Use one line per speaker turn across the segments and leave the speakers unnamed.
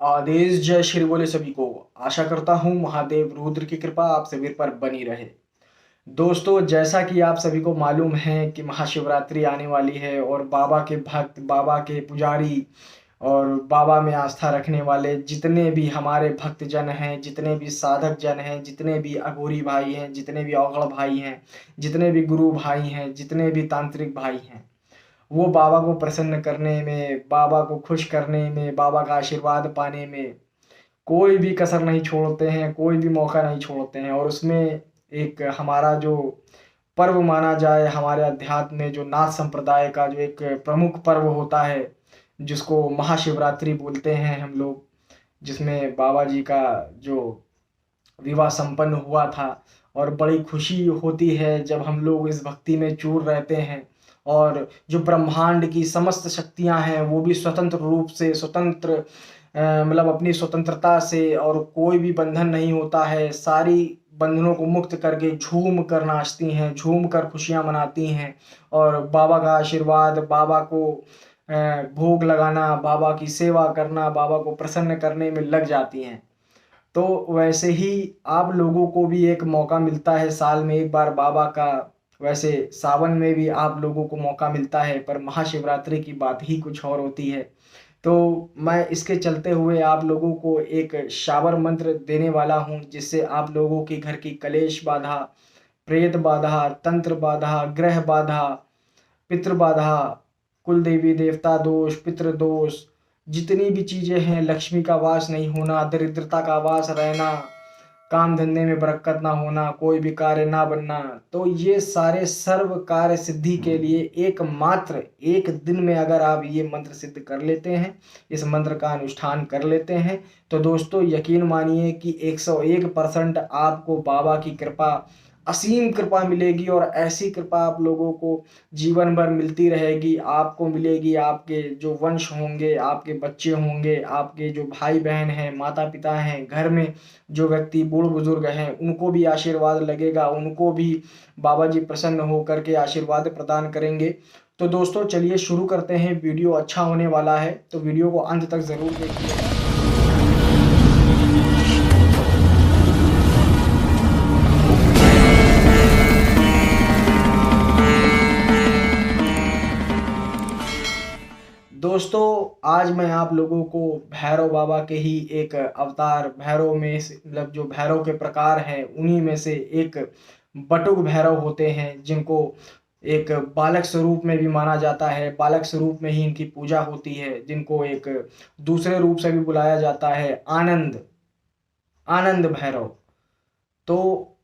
आदेश जय श्री बोले सभी को। आशा करता हूँ महादेव रुद्र की कृपा आप सभी पर बनी रहे। दोस्तों, जैसा कि आप सभी को मालूम है कि महाशिवरात्रि आने वाली है और बाबा के भक्त, बाबा के पुजारी और बाबा में आस्था रखने वाले जितने भी हमारे भक्तजन हैं, जितने भी साधक जन हैं, जितने भी अघोरी भाई हैं, जितने भी अवगढ़ भाई हैं, जितने भी गुरु भाई हैं, जितने भी तांत्रिक भाई हैं, वो बाबा को प्रसन्न करने में, बाबा को खुश करने में, बाबा का आशीर्वाद पाने में कोई भी कसर नहीं छोड़ते हैं, कोई भी मौका नहीं छोड़ते हैं। और उसमें एक हमारा जो पर्व माना जाए, हमारे अध्यात्म में जो नाथ संप्रदाय का जो एक प्रमुख पर्व होता है, जिसको महाशिवरात्रि बोलते हैं हम लोग, जिसमें बाबा जी का जो विवाह संपन्न हुआ था। और बड़ी खुशी होती है जब हम लोग इस भक्ति में चूर रहते हैं और जो ब्रह्मांड की समस्त शक्तियां हैं वो भी स्वतंत्र रूप से मतलब अपनी स्वतंत्रता से, और कोई भी बंधन नहीं होता है, सारी बंधनों को मुक्त करके झूम कर नाचती हैं, झूम कर खुशियां मनाती हैं और बाबा का आशीर्वाद, बाबा को भोग लगाना, बाबा की सेवा करना, बाबा को प्रसन्न करने में लग जाती हैं। तो वैसे ही आप लोगों को भी एक मौका मिलता है साल में एक बार बाबा का। वैसे सावन में भी आप लोगों को मौका मिलता है, पर महाशिवरात्रि की बात ही कुछ और होती है। तो मैं इसके चलते हुए आप लोगों को एक शाबर मंत्र देने वाला हूँ, जिससे आप लोगों की घर की कलेश बाधा, प्रेत बाधा, तंत्र बाधा, ग्रह बाधा, पितृ बाधा, कुल देवी देवता दोष, पितृ दोष, जितनी भी चीजें हैं, लक्ष्मी का वास नहीं होना, दरिद्रता का वास रहना, काम धंधे में बरकत ना होना, कोई भी कार्य ना बनना, तो ये सारे सर्व कार्य सिद्धि के लिए एकमात्र एक दिन में अगर आप ये मंत्र सिद्ध कर लेते हैं, इस मंत्र का अनुष्ठान कर लेते हैं, तो दोस्तों यकीन मानिए कि 101% आपको बाबा की कृपा, असीम कृपा मिलेगी। और ऐसी कृपा आप लोगों को जीवन भर मिलती रहेगी। आपको मिलेगी, आपके जो वंश होंगे, आपके बच्चे होंगे, आपके जो भाई बहन हैं, माता पिता हैं, घर में जो व्यक्ति बूढ़ बुजुर्ग हैं, उनको भी आशीर्वाद लगेगा, उनको भी बाबा जी प्रसन्न होकर के आशीर्वाद प्रदान करेंगे। तो दोस्तों चलिए शुरू करते हैं। वीडियो अच्छा होने वाला है, तो वीडियो को अंत तक जरूर देखिएगा। दोस्तों, आज मैं आप लोगों को भैरव बाबा के ही एक अवतार, भैरव में मतलब जो भैरव के प्रकार हैं उन्हीं में से एक बटुक भैरव होते हैं, जिनको एक बालक स्वरूप में भी माना जाता है, बालक स्वरूप में ही इनकी पूजा होती है, जिनको एक दूसरे रूप से भी बुलाया जाता है आनंद, आनंद भैरव। तो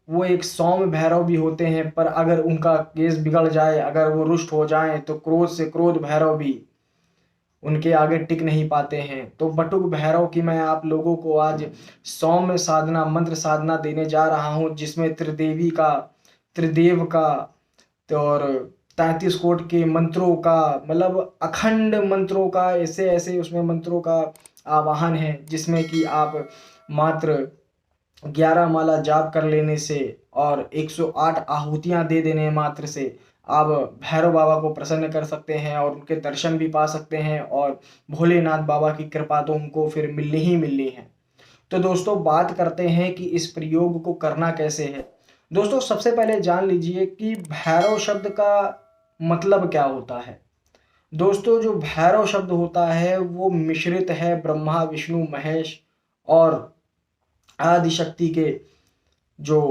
वो एक सौम्य भैरव भी होते हैं, पर अगर उनका केस बिगड़ जाए, अगर वो रुष्ट हो जाए, तो क्रोध से क्रोध भैरव भी उनके आगे टिक नहीं पाते हैं। तो बटुक भैरव की मैं आप लोगों को आज सौम्य साधना, मंत्र साधना देने जा रहा हूँ, जिसमें त्रिदेवी का, त्रिदेव का, तो और 33 कोट के मंत्रों का, मतलब अखंड मंत्रों का, ऐसे ऐसे उसमें मंत्रों का आवाहन है, जिसमें कि आप मात्र 11 माला जाप कर लेने से और 108 आहुतियां दे देने मात्र से आप भैरव बाबा को प्रसन्न कर सकते हैं और उनके दर्शन भी पा सकते हैं। और भोलेनाथ बाबा की कृपा तो उनको फिर मिलनी ही मिलनी है। तो दोस्तों बात करते हैं कि इस प्रयोग को करना कैसे है। दोस्तों सबसे पहले जान लीजिए कि भैरव शब्द का मतलब क्या होता है। दोस्तों जो भैरव शब्द होता है वो मिश्रित है ब्रह्मा, विष्णु, महेश और आदि शक्ति के, जो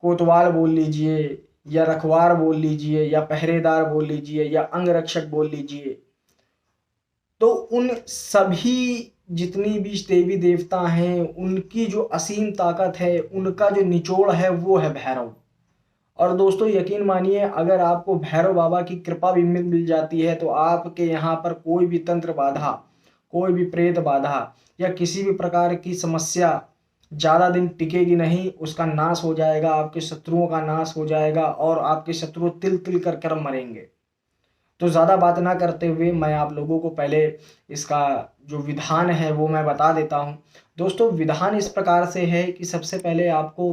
कोतवाल बोल लीजिए, या रखवार बोल लीजिए, या पहरेदार बोल लीजिए, या अंगरक्षक बोल लीजिए, तो उन सभी जितनी भी देवी देवता हैं उनकी जो असीम ताकत है, उनका जो निचोड़ है वो है भैरव। और दोस्तों यकीन मानिए, अगर आपको भैरव बाबा की कृपा भी मिल जाती है, तो आपके यहाँ पर कोई भी तंत्र बाधा, कोई भी प्रेत बाधा या किसी भी प्रकार की समस्या ज़्यादा दिन टिकेगी नहीं, उसका नाश हो जाएगा, आपके शत्रुओं का नाश हो जाएगा और आपके शत्रु तिल तिल कर कर मरेंगे। तो ज़्यादा बात ना करते हुए मैं आप लोगों को पहले इसका जो विधान है वो मैं बता देता हूँ। दोस्तों विधान इस प्रकार से है कि सबसे पहले आपको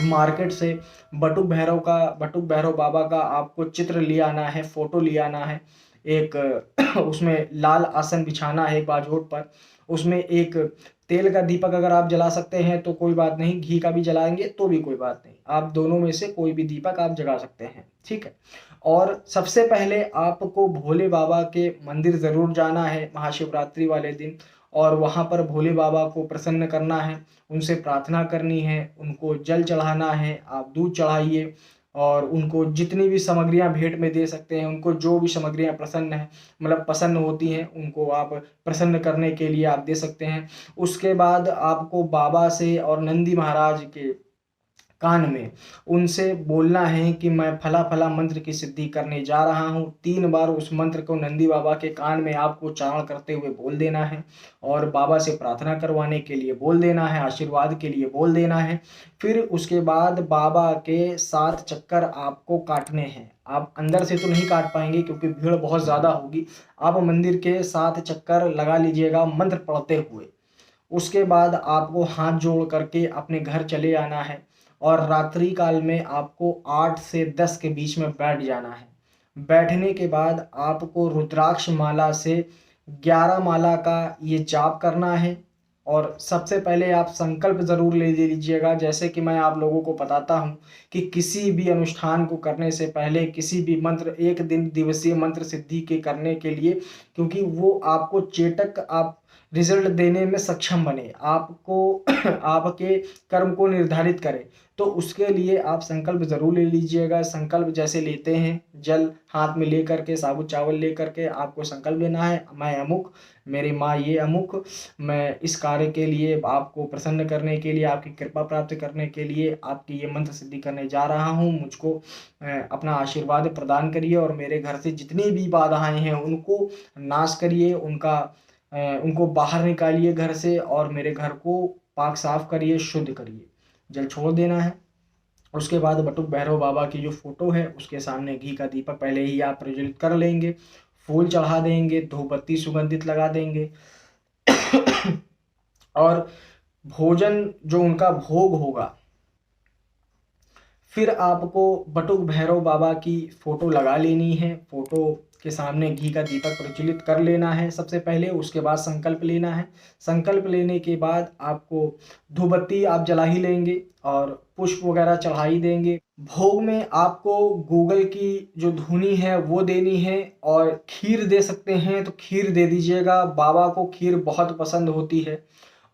मार्केट से बटुक भैरव बाबा का आपको चित्र ले आना है, फोटो ले आना है। एक उसमें लाल आसन बिछाना है बाजोट पर, उसमें एक तेल का दीपक अगर आप जला सकते हैं तो कोई बात नहीं, घी का भी जलाएंगे तो भी कोई बात नहीं, आप दोनों में से कोई भी दीपक आप जगा सकते हैं, ठीक है। और सबसे पहले आपको भोले बाबा के मंदिर ज़रूर जाना है महाशिवरात्रि वाले दिन, और वहाँ पर भोले बाबा को प्रसन्न करना है, उनसे प्रार्थना करनी है, उनको जल चढ़ाना है, आप दूध चढ़ाइए और उनको जितनी भी सामग्रियाँ भेंट में दे सकते हैं, उनको जो भी सामग्रियाँ प्रसन्न है मतलब पसंद होती हैं, उनको आप प्रसन्न करने के लिए आप दे सकते हैं। उसके बाद आपको बाबा से और नंदी महाराज के कान में उनसे बोलना है कि मैं फला फला मंत्र की सिद्धि करने जा रहा हूँ। 3 बार उस मंत्र को नंदी बाबा के कान में आपको उच्चारण करते हुए बोल देना है और बाबा से प्रार्थना करवाने के लिए बोल देना है, आशीर्वाद के लिए बोल देना है। फिर उसके बाद बाबा के 7 चक्कर आपको काटने हैं। आप अंदर से तो नहीं काट पाएंगे क्योंकि भीड़ बहुत ज़्यादा होगी। आप मंदिर के 7 चक्कर लगा लीजिएगा मंत्र पढ़ते हुए। उसके बाद आपको हाथ जोड़ करके अपने घर चले आना है और रात्रि काल में आपको 8 से 10 के बीच में बैठ जाना है। बैठने के बाद आपको रुद्राक्ष माला से 11 माला का ये जाप करना है। और सबसे पहले आप संकल्प ज़रूर ले लीजिएगा, जैसे कि मैं आप लोगों को बताता हूँ कि किसी भी अनुष्ठान को करने से पहले किसी भी मंत्र, एक दिन दिवसीय मंत्र सिद्धि के करने के लिए, क्योंकि वो आपको चेतक आप रिजल्ट देने में सक्षम बने, आपको आपके कर्म को निर्धारित करे, तो उसके लिए आप संकल्प ज़रूर ले लीजिएगा। संकल्प जैसे लेते हैं, जल हाथ में ले करके, साबुत चावल ले करके आपको संकल्प लेना है, मैं अमुक, मेरी माँ ये अमुक, मैं इस कार्य के लिए आपको प्रसन्न करने के लिए, आपकी कृपा प्राप्त करने के लिए आपकी ये मंत्र सिद्धि करने जा रहा हूँ, मुझको अपना आशीर्वाद प्रदान करिए और मेरे घर से जितनी भी बाधाएं हैं उनको नाश करिए, उनको बाहर निकालिए घर से और मेरे घर को पाक साफ करिए, शुद्ध करिए। जल छोड़ देना है। उसके बाद बटुक भैरव बाबा की जो फोटो है उसके सामने घी का दीपक पहले ही आप प्रज्वलित कर लेंगे, फूल चढ़ा देंगे, धूप बत्ती सुगंधित लगा देंगे और भोजन जो उनका भोग होगा, फिर आपको बटुक भैरव बाबा की फोटो लगा लेनी है, फोटो के सामने घी का दीपक प्रज्वलित कर लेना है सबसे पहले। उसके बाद संकल्प लेना है। संकल्प लेने के बाद आपको धूप बत्ती आप जला ही लेंगे और पुष्प वगैरह चढ़ा ही देंगे। भोग में आपको गूगल की जो धुनी है वो देनी है और खीर दे सकते हैं तो खीर दे दीजिएगा, बाबा को खीर बहुत पसंद होती है।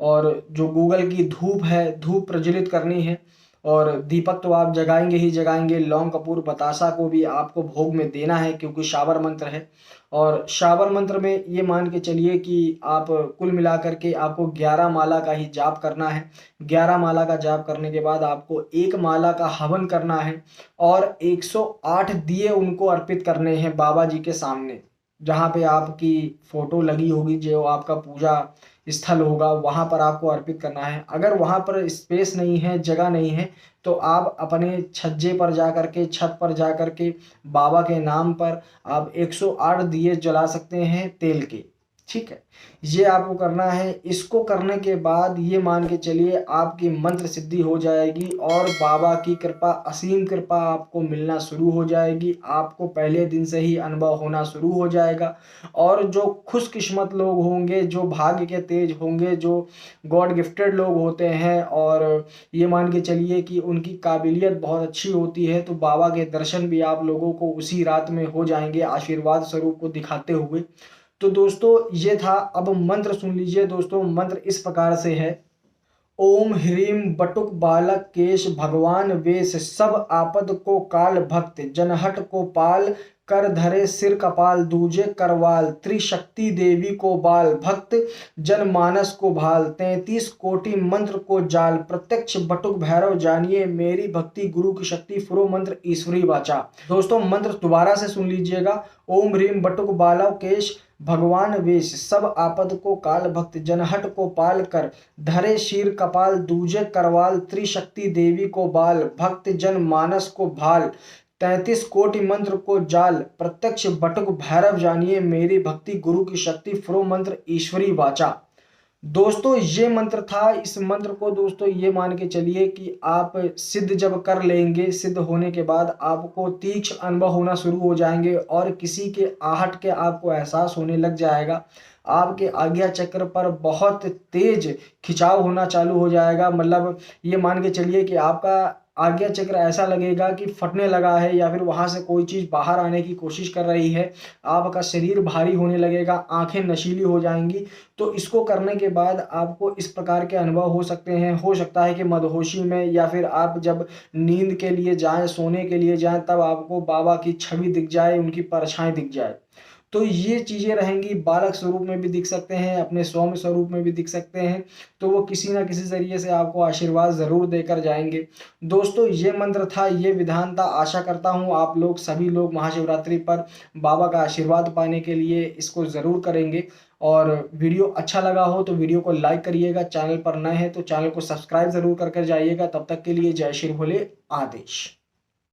और जो गूगल की धूप है, धूप प्रज्वलित करनी है और दीपक तो आप जगाएंगे ही जगाएंगे। लौंग कपूर बतासा को भी आपको भोग में देना है क्योंकि शाबर मंत्र है। और शाबर मंत्र में ये मान के चलिए कि आप कुल मिलाकर के आपको 11 माला का ही जाप करना है। 11 माला का जाप करने के बाद आपको 1 माला का हवन करना है और 108 दिए उनको अर्पित करने हैं बाबा जी के सामने, जहाँ पे आपकी फोटो लगी होगी, जो आपका पूजा स्थल होगा वहाँ पर आपको अर्पित करना है। अगर वहाँ पर स्पेस नहीं है, जगह नहीं है, तो आप अपने छज्जे पर जा कर के, छत पर जा कर के बाबा के नाम पर आप 108 दिए जला सकते हैं तेल के, ठीक है। ये आपको करना है। इसको करने के बाद ये मान के चलिए आपकी मंत्र सिद्धि हो जाएगी और बाबा की कृपा, असीम कृपा आपको मिलना शुरू हो जाएगी। आपको पहले दिन से ही अनुभव होना शुरू हो जाएगा। और जो खुशकिस्मत लोग होंगे, जो भाग्य के तेज होंगे, जो गॉड गिफ्टेड लोग होते हैं और ये मान के चलिए कि उनकी काबिलियत बहुत अच्छी होती है, तो बाबा के दर्शन भी आप लोगों को उसी रात में हो जाएंगे आशीर्वाद स्वरूप को दिखाते हुए। तो दोस्तों ये था। अब मंत्र सुन लीजिए दोस्तों। मंत्र इस प्रकार से है: ओम ह्रीम बटुक बालक केश भगवान वेश, सब आपद को काल भक्त, जनहट को पाल कर धरे सिर कपाल, दूजे करवाल, त्रिशक्ति देवी को बाल, भक्त जनमानस को भाल, 33 कोटि मंत्र को जाल, प्रत्यक्ष बटुक भैरव जानिए, मेरी भक्ति गुरु की शक्ति, फुरो मंत्र ईश्वरी वाचा। दोस्तों मंत्र दोबारा से सुन लीजिएगा। ओम ह्रीम बटुक बालक केश भगवान वेश, सब आपद को काल भक्त, जनहट को पाल कर धरे शीर कपाल, दूजे करवाल, त्रिशक्ति देवी को बाल, भक्त जन मानस को भाल, 33 कोटि मंत्र को जाल, प्रत्यक्ष बटुक भैरव जानिए, मेरी भक्ति गुरु की शक्ति, फुरो मंत्र ईश्वरी वाचा। दोस्तों ये मंत्र था। इस मंत्र को दोस्तों ये मान के चलिए कि आप सिद्ध जब कर लेंगे, सिद्ध होने के बाद आपको तीक्ष्ण अनुभव होना शुरू हो जाएंगे और किसी के आहट के आपको एहसास होने लग जाएगा। आपके आज्ञा चक्र पर बहुत तेज खिंचाव होना चालू हो जाएगा। मतलब ये मान के चलिए कि आपका आज्ञा चक्र ऐसा लगेगा कि फटने लगा है या फिर वहां से कोई चीज बाहर आने की कोशिश कर रही है। आपका शरीर भारी होने लगेगा, आंखें नशीली हो जाएंगी। तो इसको करने के बाद आपको इस प्रकार के अनुभव हो सकते हैं। हो सकता है कि मदहोशी में या फिर आप जब नींद के लिए जाएं, सोने के लिए जाएं, तब आपको बाबा की छवि दिख जाए, उनकी परछाई दिख जाए। तो ये चीजें रहेंगी। बालक स्वरूप में भी दिख सकते हैं, अपने सौम्य स्वरूप में भी दिख सकते हैं। तो वो किसी ना किसी जरिए से आपको आशीर्वाद जरूर देकर जाएंगे। दोस्तों ये मंत्र था, ये विधान था। आशा करता हूँ आप लोग सभी लोग महाशिवरात्रि पर बाबा का आशीर्वाद पाने के लिए इसको जरूर करेंगे। और वीडियो अच्छा लगा हो तो वीडियो को लाइक करिएगा। चैनल पर नए हैं तो चैनल को सब्सक्राइब जरूर कर जाइएगा। तब तक के लिए जय श्री भोले। आदेश।